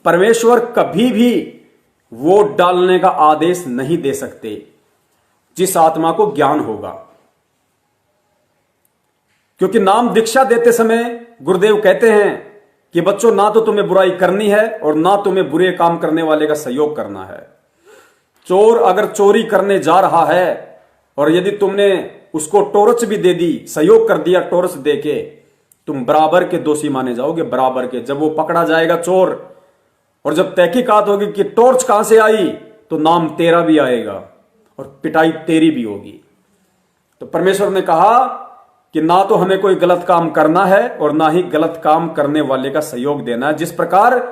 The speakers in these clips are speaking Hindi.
परमेश्वर कभी भी वोट डालने का आदेश नहीं दे सकते जिस आत्मा को ज्ञान होगा। क्योंकि नाम दीक्षा देते समय गुरुदेव कहते हैं कि बच्चों, ना तो तुम्हें बुराई करनी है और ना तुम्हें बुरे काम करने वाले का सहयोग करना है। चोर अगर चोरी करने जा रहा है और यदि तुमने उसको टॉर्च भी दे दी, सहयोग कर दिया टॉर्च देके, तुम बराबर के दोषी माने जाओगे, बराबर के। जब वो पकड़ा जाएगा चोर और जब तहकीकात होगी कि टॉर्च कहां से आई, तो नाम तेरा भी आएगा और पिटाई तेरी भी होगी। तो परमेश्वर ने कहा कि ना तो हमें कोई गलत काम करना है और ना ही गलत काम करने वाले का सहयोग देना है। जिस प्रकार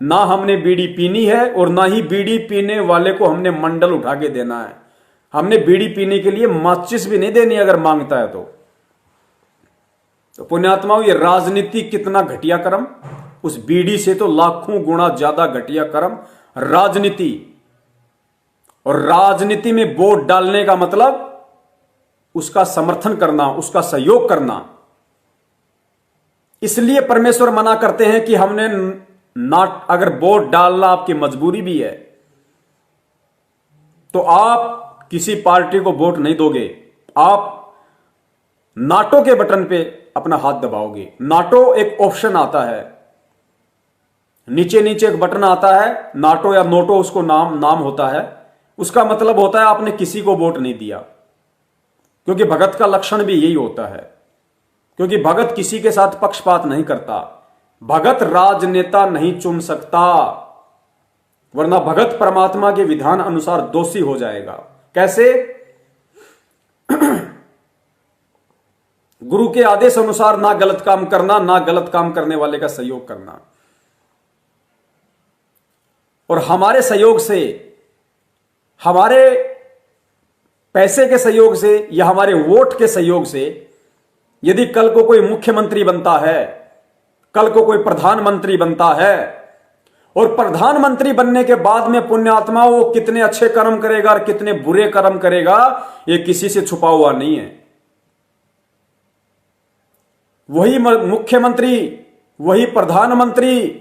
ना हमने बीड़ी पीनी है और ना ही बीड़ी पीने वाले को हमने मंडल उठा के देना है। हमने बीड़ी पीने के लिए माचिस भी नहीं देनी अगर मांगता है तो पुण्यात्माओं, ये राजनीति कितना घटिया कर्म, उस बीड़ी से तो लाखों गुना ज्यादा घटिया कर्म राजनीति। और राजनीति में वोट डालने का मतलब उसका समर्थन करना, उसका सहयोग करना। इसलिए परमेश्वर मना करते हैं कि हमने ना, अगर वोट डालना आपकी मजबूरी भी है तो आप किसी पार्टी को वोट नहीं दोगे, आप नाटो के बटन पे अपना हाथ दबाओगे। नाटो एक ऑप्शन आता है, नीचे नीचे एक बटन आता है, नाटो या नोटो उसको नाम होता है। उसका मतलब होता है आपने किसी को वोट नहीं दिया। क्योंकि भगत का लक्षण भी यही होता है, क्योंकि भगत किसी के साथ पक्षपात नहीं करता। भगत राजनेता नहीं चुन सकता, वरना भगत परमात्मा के विधान अनुसार दोषी हो जाएगा। कैसे? गुरु के आदेश अनुसार ना गलत काम करना, ना गलत काम करने वाले का सहयोग करना। और हमारे सहयोग से, हमारे पैसे के सहयोग से या हमारे वोट के सहयोग से यदि कल को कोई मुख्यमंत्री बनता है, कल को कोई प्रधानमंत्री बनता है, और प्रधानमंत्री बनने के बाद में पुण्यात्मा वो कितने अच्छे कर्म करेगा और कितने बुरे कर्म करेगा, ये किसी से छुपा हुआ नहीं है। वही मुख्यमंत्री, वही प्रधानमंत्री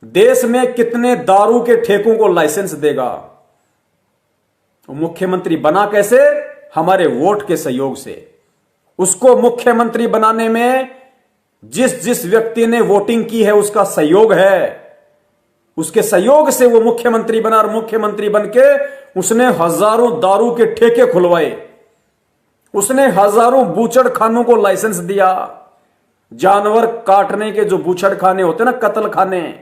देश में कितने दारू के ठेकों को लाइसेंस देगा। मुख्यमंत्री बना कैसे? हमारे वोट के सहयोग से। उसको मुख्यमंत्री बनाने में जिस जिस व्यक्ति ने वोटिंग की है उसका सहयोग है, उसके सहयोग से वो मुख्यमंत्री बना। और मुख्यमंत्री बनके उसने हजारों दारू के ठेके खुलवाए, उसने हजारों बूचड़ खानों को लाइसेंस दिया। जानवर काटने के जो बूचड़ खाने होते ना, कत्ल खाने,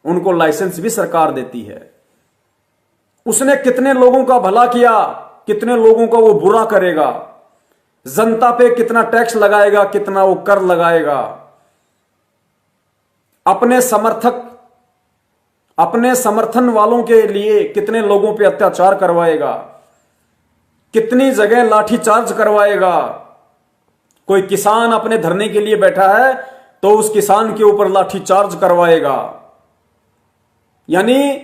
उनको लाइसेंस भी सरकार देती है। उसने कितने लोगों का भला किया, कितने लोगों का वो बुरा करेगा। जनता पे कितना टैक्स लगाएगा, कितना वो कर लगाएगा। अपने समर्थक, अपने समर्थन वालों के लिए कितने लोगों पे अत्याचार करवाएगा, कितनी जगह लाठी चार्ज करवाएगा। कोई किसान अपने धरने के लिए बैठा है तो उस किसान के ऊपर लाठी चार्ज करवाएगा। यानी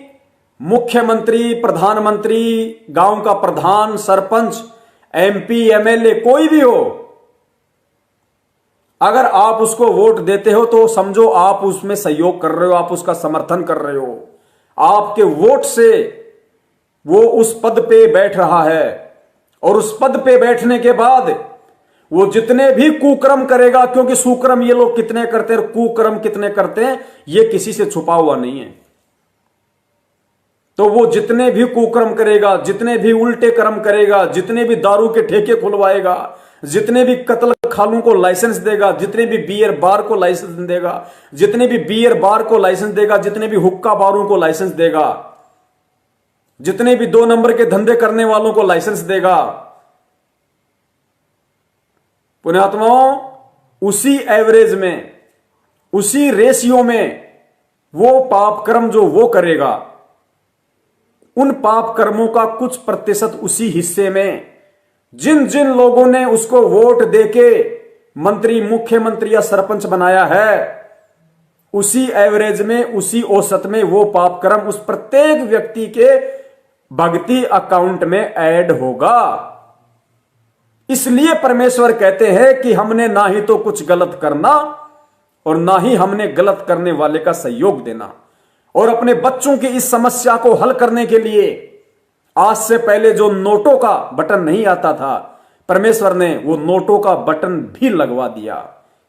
मुख्यमंत्री, प्रधानमंत्री, गांव का प्रधान, सरपंच, एमपी, एमएलए, कोई भी हो, अगर आप उसको वोट देते हो तो समझो आप उसमें सहयोग कर रहे हो, आप उसका समर्थन कर रहे हो। आपके वोट से वो उस पद पे बैठ रहा है और उस पद पे बैठने के बाद वो जितने भी कुकर्म करेगा, क्योंकि सुकर्म ये लोग कितने करते हैं, कुकर्म कितने करते हैं, ये किसी से छुपा हुआ नहीं है। तो वो जितने भी कुकर्म करेगा, जितने भी उल्टे कर्म करेगा, जितने भी दारू के ठेके खुलवाएगा, जितने भी कत्ल खालों को लाइसेंस देगा, जितने भी बियर बार को लाइसेंस देगा, जितने भी बियर बार को लाइसेंस देगा, जितने भी हुक्का बारों को लाइसेंस देगा, जितने भी 2 नंबर के धंधे करने वालों को लाइसेंस देगा, पुण्यात्माओं, उसी एवरेज में, उसी रेशियो में वो पाप कर्म जो वो करेगा, उन पाप कर्मों का कुछ प्रतिशत उसी हिस्से में जिन जिन लोगों ने उसको वोट देके मंत्री, मुख्यमंत्री या सरपंच बनाया है, उसी एवरेज में, उसी औसत में वो पाप कर्म उस प्रत्येक व्यक्ति के भक्ति अकाउंट में ऐड होगा। इसलिए परमेश्वर कहते हैं कि हमने ना ही तो कुछ गलत करना और ना ही हमने गलत करने वाले का सहयोग देना। और अपने बच्चों की इस समस्या को हल करने के लिए आज से पहले जो नोटों का बटन नहीं आता था, परमेश्वर ने वो नोटों का बटन भी लगवा दिया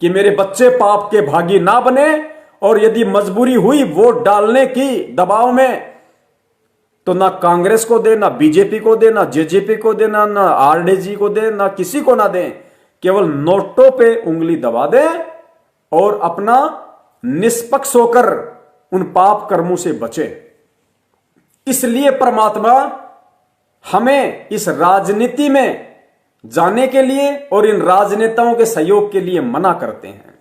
कि मेरे बच्चे पाप के भागी ना बने। और यदि मजबूरी हुई वोट डालने की दबाव में, तो ना कांग्रेस को दे, ना बीजेपी को दे, ना जेजेपी को दे, ना आरजेडी को दे, ना किसी को ना दे, केवल नोटों पे उंगली दबा दे और अपना निष्पक्ष होकर उन पाप कर्मों से बचे। इसलिए परमात्मा हमें इस राजनीति में जाने के लिए और इन राजनेताओं के सहयोग के लिए मना करते हैं।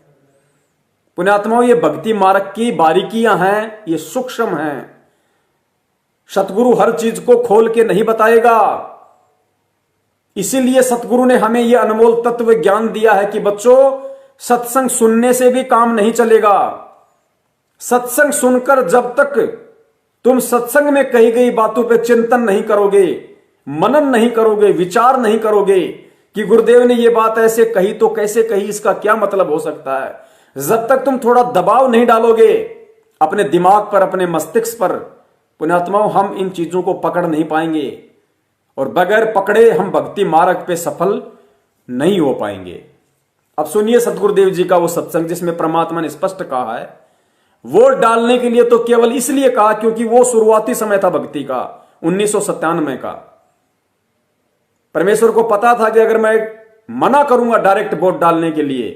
पुण्यात्माओं, ये भक्ति मार्ग की बारीकियां हैं, ये सूक्ष्म हैं। सतगुरु हर चीज को खोल के नहीं बताएगा। इसीलिए सतगुरु ने हमें यह अनमोल तत्व ज्ञान दिया है कि बच्चों, सत्संग सुनने से भी काम नहीं चलेगा। सत्संग सुनकर जब तक तुम सत्संग में कही गई बातों पे चिंतन नहीं करोगे, मनन नहीं करोगे, विचार नहीं करोगे कि गुरुदेव ने यह बात ऐसे कही तो कैसे कही, इसका क्या मतलब हो सकता है, जब तक तुम थोड़ा दबाव नहीं डालोगे अपने दिमाग पर, अपने मस्तिष्क पर, पुण्यात्माओं, हम इन चीजों को पकड़ नहीं पाएंगे और बगैर पकड़े हम भक्ति मार्ग पे सफल नहीं हो पाएंगे। अब सुनिए सतगुरुदेव जी का वो सत्संग जिसमें परमात्मा ने स्पष्ट कहा है, वोट डालने के लिए तो केवल इसलिए कहा क्योंकि वो शुरुआती समय था भक्ति का, 1997 का। परमेश्वर को पता था कि अगर मैं मना करूंगा डायरेक्ट वोट डालने के लिए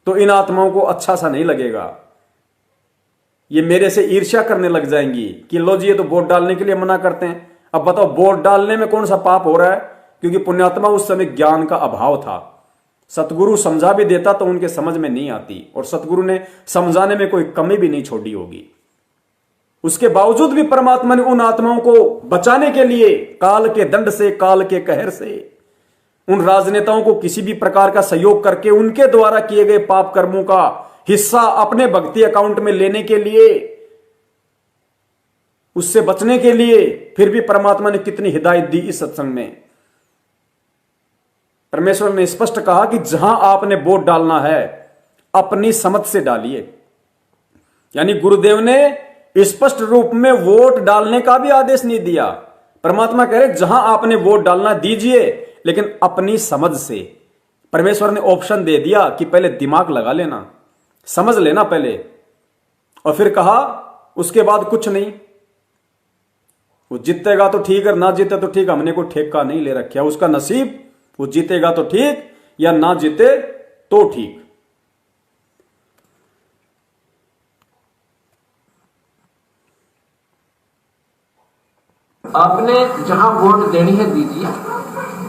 तो इन आत्माओं को अच्छा सा नहीं लगेगा, ये मेरे से ईर्ष्या करने लग जाएंगी कि लो जी ये तो वोट डालने के लिए मना करते हैं। अब बताओ वोट डालने में कौन सा पाप हो रहा है? क्योंकि पुण्यात्मा उस समय ज्ञान का अभाव था। सतगुरु समझा भी देता तो उनके समझ में नहीं आती, और सतगुरु ने समझाने में कोई कमी भी नहीं छोड़ी होगी। उसके बावजूद भी परमात्मा ने उन आत्माओं को बचाने के लिए काल के दंड से, काल के कहर से, उन राजनेताओं को किसी भी प्रकार का सहयोग करके उनके द्वारा किए गए पाप कर्मों का हिस्सा अपने भक्ति अकाउंट में लेने के लिए, उससे बचने के लिए फिर भी परमात्मा ने कितनी हिदायत दी इस सत्संग में। परमेश्वर ने स्पष्ट कहा कि जहां आपने वोट डालना है अपनी समझ से डालिए। यानी गुरुदेव ने स्पष्ट रूप में वोट डालने का भी आदेश नहीं दिया। परमात्मा कह रहे जहां आपने वोट डालना दीजिए, लेकिन अपनी समझ से। परमेश्वर ने ऑप्शन दे दिया कि पहले दिमाग लगा लेना, समझ लेना पहले, और फिर कहा उसके बाद कुछ नहीं। वो जीतेगा तो ठीक है, ना जीते तो ठीक, हमने कोई ठेका नहीं ले रखा, उसका नसीब, वो जीतेगा तो ठीक या ना जीते तो ठीक। आपने जहां वोट देनी है दीजिए,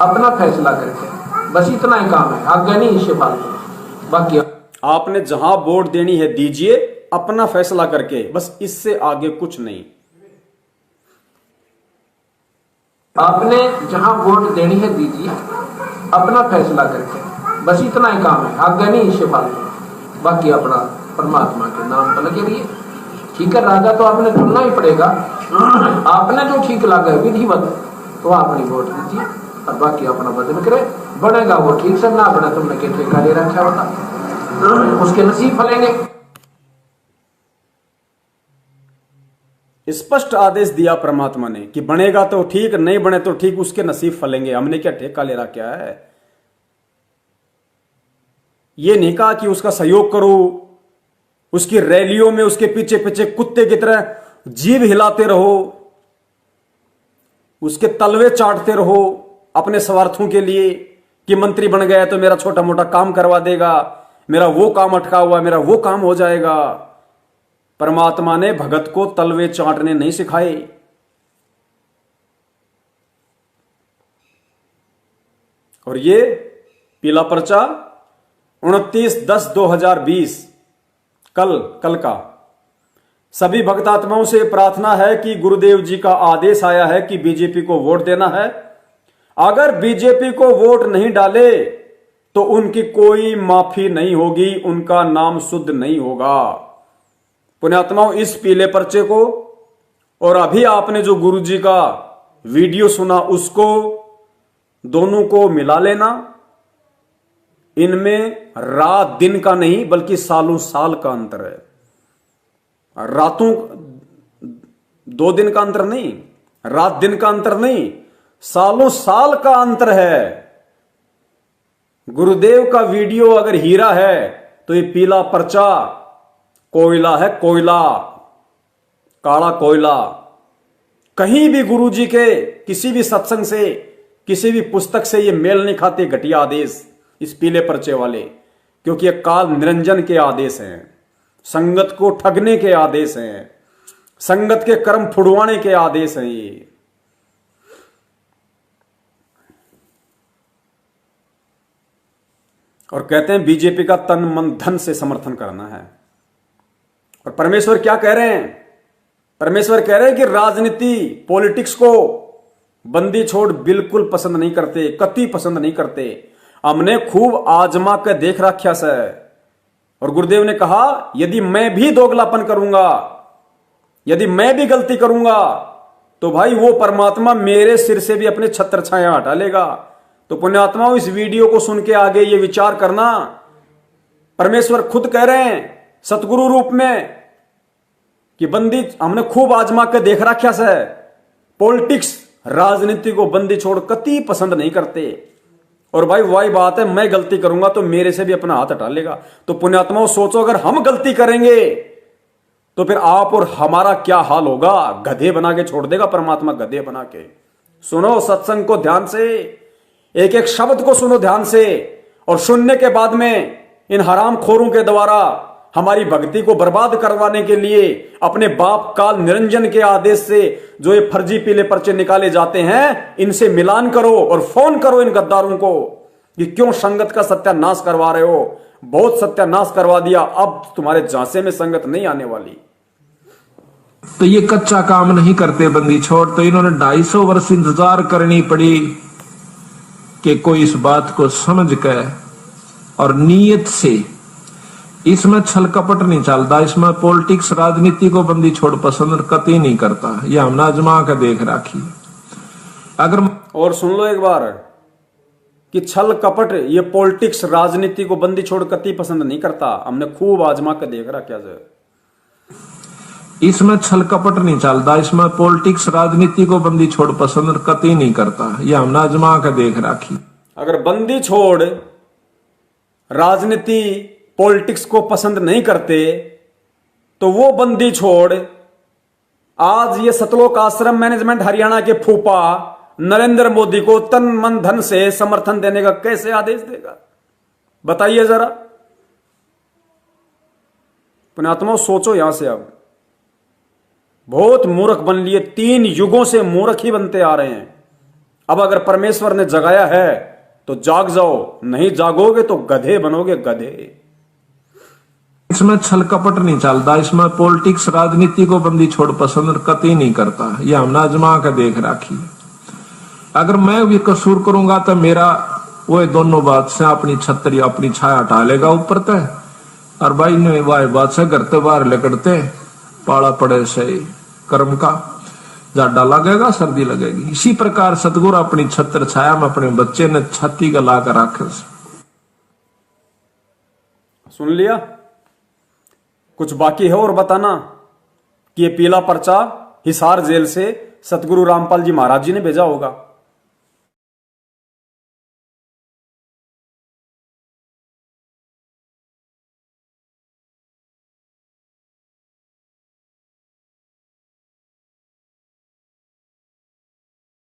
अपना फैसला करके, बस इतना ही काम है, आगे नहीं इससे फालतू। बाकी आपने जहां वोट देनी है दीजिए अपना फैसला करके, बस इससे आगे कुछ नहीं। आपने जहां वोट देनी है दीजिए, अपना फैसला करके, बस इतना ही काम है, आगे नहीं इससे फालतू। बाकी अपना परमात्मा के नाम पर लगे रहिए। ठीक है, राजा तो आपने चुनना ही पड़ेगा, आपने जो ठीक लगा विधिवत तो अपनी वोट दीजिए, और बाकी अपना भजन करे। बनेगा वो ठीक से, ना बना तुमने क्या ठेका ले रखा होता, उसके नसीब फलेंगे। स्पष्ट आदेश दिया परमात्मा ने कि बनेगा तो ठीक, नहीं बने तो ठीक, उसके नसीब फलेंगे। हमने क्या ठेका ले रखा है? ये नहीं कहा कि उसका सहयोग करो, उसकी रैलियों में उसके पीछे पीछे कुत्ते की तरह जीभ हिलाते रहो, उसके तलवे चाटते रहो अपने स्वार्थों के लिए कि मंत्री बन गया तो मेरा छोटा मोटा काम करवा देगा, मेरा वो काम अटका हुआ, मेरा वो काम हो जाएगा। परमात्मा ने भगत को तलवे चाटने नहीं सिखाए। और ये पीला पर्चा 29/10/2020 कल का सभी भक्तात्माओं से प्रार्थना है कि गुरुदेव जी का आदेश आया है कि बीजेपी को वोट देना है। अगर बीजेपी को वोट नहीं डाले तो उनकी कोई माफी नहीं होगी, उनका नाम शुद्ध नहीं होगा। पुण्यात्माओं, इस पीले पर्चे को और अभी आपने जो गुरुजी का वीडियो सुना उसको, दोनों को मिला लेना। इनमें रात दिन का नहीं बल्कि सालों साल का अंतर है। रातों 2 दिन का अंतर नहीं, रात दिन का अंतर नहीं, सालों साल का अंतर है। गुरुदेव का वीडियो अगर हीरा है तो ये पीला पर्चा कोयला है, कोयला, काला कोयला। कहीं भी गुरुजी के किसी भी सत्संग से, किसी भी पुस्तक से ये मेल नहीं खाते घटिया आदेश इस पीले पर्चे वाले, क्योंकि ये काल निरंजन के आदेश हैं, संगत को ठगने के आदेश हैं, संगत के कर्म फुड़वाने के आदेश हैं ये। और कहते हैं बीजेपी का तन मन धन से समर्थन करना है। और परमेश्वर क्या कह रहे हैं? परमेश्वर कह रहे हैं कि राजनीति, पॉलिटिक्स को बंदी छोड़ बिल्कुल पसंद नहीं करते, कति पसंद नहीं करते। हमने खूब आजमा के देख रखा से। और गुरुदेव ने कहा यदि मैं भी दोगलापन करूंगा, यदि मैं भी गलती करूंगा तो भाई वो परमात्मा मेरे सिर से भी अपने छत्र छाया हटा लेगा। तो पुण्यात्माओं, इस वीडियो को सुन के आगे ये विचार करना, परमेश्वर खुद कह रहे हैं सतगुरु रूप में कि बंदी हमने खूब आजमा के देख रखा से। पॉलिटिक्स, राजनीति को बंदी छोड़ कति पसंद नहीं करते। और भाई वही बात है, मैं गलती करूंगा तो मेरे से भी अपना हाथ हटा लेगा। तो पुण्यात्माओं सोचो, अगर हम गलती करेंगे तो फिर आप और हमारा क्या हाल होगा? गधे बना के छोड़ देगा परमात्मा, गधे बना के। सुनो सत्संग को ध्यान से, एक एक शब्द को सुनो ध्यान से, और सुनने के बाद में इन हराम खोरों के द्वारा हमारी भक्ति को बर्बाद करवाने के लिए अपने बाप काल निरंजन के आदेश से जो ये फर्जी पीले पर्चे निकाले जाते हैं, इनसे मिलान करो और फोन करो इन गद्दारों को कि क्यों संगत का सत्यानाश करवा रहे हो। बहुत सत्यानाश करवा दिया, अब तुम्हारे झांसे में संगत नहीं आने वाली। तो ये कच्चा काम नहीं करते बंदी छोड़, तो इन्होंने 250 वर्ष इंतजार करनी पड़ी कि कोई इस बात को समझ कर और नीयत से, इसमें छल कपट नहीं चलता, इसमें पॉलिटिक्स, राजनीति को बंदी छोड़ पसंद कतई नहीं करता। ये हमने आजमा के देख राखी। अगर और सुन लो एक बार कि छल कपट, ये पॉलिटिक्स, राजनीति को बंदी छोड़ कतई पसंद नहीं करता, हमने खूब आजमा के देख रहा। क्या इसमें छल कपट नहीं चलता, इसमें पॉलिटिक्स, राजनीति को बंदी छोड़ पसंद कतई नहीं करता। ये हमने आजमा के देख राखी। अगर बंदी छोड़ राजनीति, पॉलिटिक्स को पसंद नहीं करते तो वो बंदी छोड़ आज ये सतलोक आश्रम मैनेजमेंट हरियाणा के फूफा नरेंद्र मोदी को तन मन धन से समर्थन देने का कैसे आदेश देगा? बताइए जरा। पुण्यात्माओं सोचो यहां से। अब बहुत मूर्ख बन लिए, 3 युगों से मूर्ख ही बनते आ रहे हैं। अब अगर परमेश्वर ने जगाया है तो जाग जाओ, नहीं जागोगे तो गधे बनोगे, गधे। इसमें छल कपट नहीं चलता, इसमें पॉलिटिक्स, राजनीति को बंदी छोड़ पसंद कतई नहीं करता। ये हमने आजमा के देख राखी। अगर मैं भी कसूर करूंगा तो मेरा वो दोनों बात से अपनी छतरी, अपनी छाया हटा लेगा ऊपर तय। और भाई ने वाह बात से घर तो बाहर लेकड़ते पाला पड़े से कर्म का जाडा लगेगा, सर्दी लगेगी। इसी प्रकार सतगुरु अपनी छत्र छाया में अपने बच्चे ने छाती गला कर रखे। सुन लिया? कुछ बाकी है और बताना कि ये पीला पर्चा हिसार जेल से सतगुरु रामपाल जी महाराज जी ने भेजा होगा।